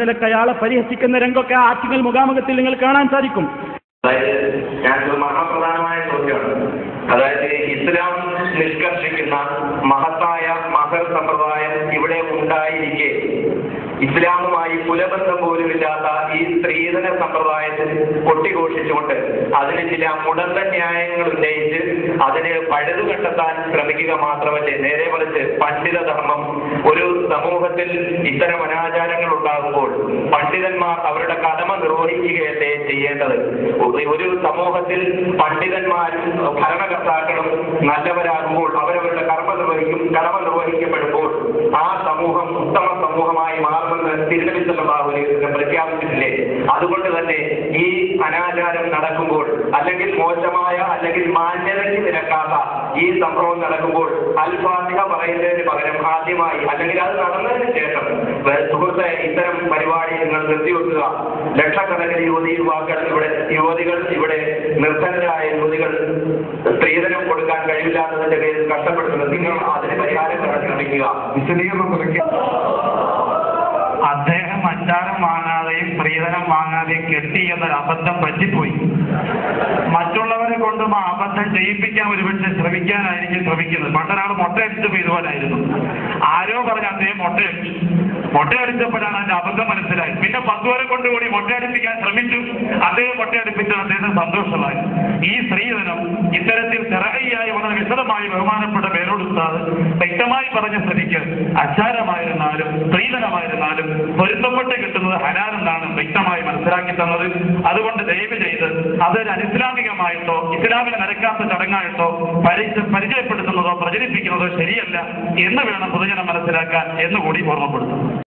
നിലക്ക് അയാളെ പരിഹസിക്കുന്ന രംഗമൊക്കെ ആ ആറ്റിങ്ങൽ മുഖാമുഖത്തിൽ നിങ്ങൾ കാണാൻ സാധിക്കും. ഞാനൊരു മഹാപ്രധാനമായ ചോദ്യമാണ്. അതായത് ഇസ്ലാം നിഷ്കർഷിക്കുന്ന മഹത്തായ മഹർ സമ്പ്രദായം ഇവിടെ ഉണ്ടായിരിക്കെ ഇസ്ലാമുമായി കുലബന്ധം പോലുമില്ലാത്ത ഈ സ്ത്രീധന സമ്പ്രദായത്തിൽ കൊട്ടിഘോഷിച്ചുകൊണ്ട് അതിന് ചില മുടന്ത ന്യായങ്ങൾ ഉന്നയിച്ച് അതിന് പഴുതു കണ്ടെത്താൻ ശ്രമിക്കുക മാത്രമല്ലേ, നേരെ മറിച്ച് പണ്ഡിത ധർമ്മം ഒരു സമൂഹത്തിൽ ഇത്തരം അനാചാരങ്ങൾ ഉണ്ടാകുമ്പോൾ പണ്ഡിതന്മാർ അവരുടെ കടമ നിർവഹിക്കുകയല്ലേ ചെയ്യേണ്ടത്. ഒരു സമൂഹത്തിൽ പണ്ഡിതന്മാരും ഭരണകർത്താക്കളും നല്ലവരാകുമ്പോൾ അവരവരുടെ കടമ നിർവഹിക്കപ്പെടുമ്പോൾ ആ സമൂഹം ഉത്തമ സമൂഹമായി മാറുമെന്ന് തിരുനബി സല്ലല്ലാഹു അലൈഹി വസല്ലം പ്രഖ്യാപിച്ചിട്ടില്ലേ. അതുകൊണ്ട് തന്നെ ഈ അനാചാരം നടക്കുമ്പോൾ അല്ലെങ്കിൽ മോശമായ അല്ലെങ്കിൽ മാന്യതയ്ക്ക് നിരക്കാത്ത ഈ സംഭവം നടക്കുമ്പോൾ അൽ-ഫാത്തിഹ പറയുന്നതിന് പകരം ആദ്യമായി അല്ലെങ്കിൽ അത് നടന്നതിന് ശേഷം സുഹൃത്തെ ഇത്തരം പരിപാടി നിങ്ങൾ നിർത്തിവെക്കുക. ലക്ഷക്കണക്കിന് യുവതികൾ ഇവിടെ നിർധനരായ യുവതികൾ സ്ത്രീധനം കൊടുക്കാൻ കഴിവില്ലാത്തതിന്റെ പേരിൽ കഷ്ടപ്പെടുന്നത്. നിങ്ങൾ അതിന് പരിഹാരം കാണാൻ ശ്രമിക്കുക. അദ്ദേഹം അച്ചാരം വാങ്ങാതെയും സ്ത്രീധനം വാങ്ങാതെയും കെട്ടി എന്നൊരു അബദ്ധം പറ്റിപ്പോയി. മറ്റുള്ളവരെ കൊണ്ടും ആ അബദ്ധം ചെയ്യിപ്പിക്കാൻ ഒരുപക്ഷെ ശ്രമിക്കുന്നത്. പണ്ടൊരാൾ മുട്ടയടിച്ചപ്പോൾ ഇതുപോലായിരുന്നു. ആരോ പറഞ്ഞ അദ്ദേഹം മുട്ടയടിച്ചപ്പോഴാണ് അതിന്റെ അബദ്ധം മനസ്സിലായി. പിന്നെ 10 വരെ കൊണ്ടുകൂടി മുട്ടയടിപ്പിക്കാൻ ശ്രമിച്ചു. അദ്ദേഹം മുട്ടയടിപ്പിച്ചത് അദ്ദേഹത്തിന് സന്തോഷമായി. ഈ സ്ത്രീധനം ഇത്തരത്തിൽ ശറഈയായി വളരെ വിശദമായി ബഹുമാനപ്പെട്ട പേരോട് ഉസ്താദ് വ്യക്തമായി പറഞ്ഞ സ്ഥിതിക്ക് അച്ചാരമായിരുന്നാലും സ്ത്രീധനമായിരുന്നാലും പൊരുത്തപ്പെട്ട് കിട്ടുന്നത് ഹലാലെന്നാണ് വ്യക്തമായി മനസ്സിലാക്കി തന്നത്. അതുകൊണ്ട് ദയവ് ചെയ്ത് അതൊരു അനിസ്ലാമികമായിട്ടോ ഇസ്ലാമിന് നിരക്കാത്ത ചടങ്ങായിട്ടോ പരിചയപ്പെടുത്തുന്നതോ പ്രചരിപ്പിക്കുന്നതോ ശരിയല്ല എന്ന് വേണം പൊതുജനം മനസ്സിലാക്കാൻ എന്നുകൂടി ഓർമ്മപ്പെടുത്തുന്നു.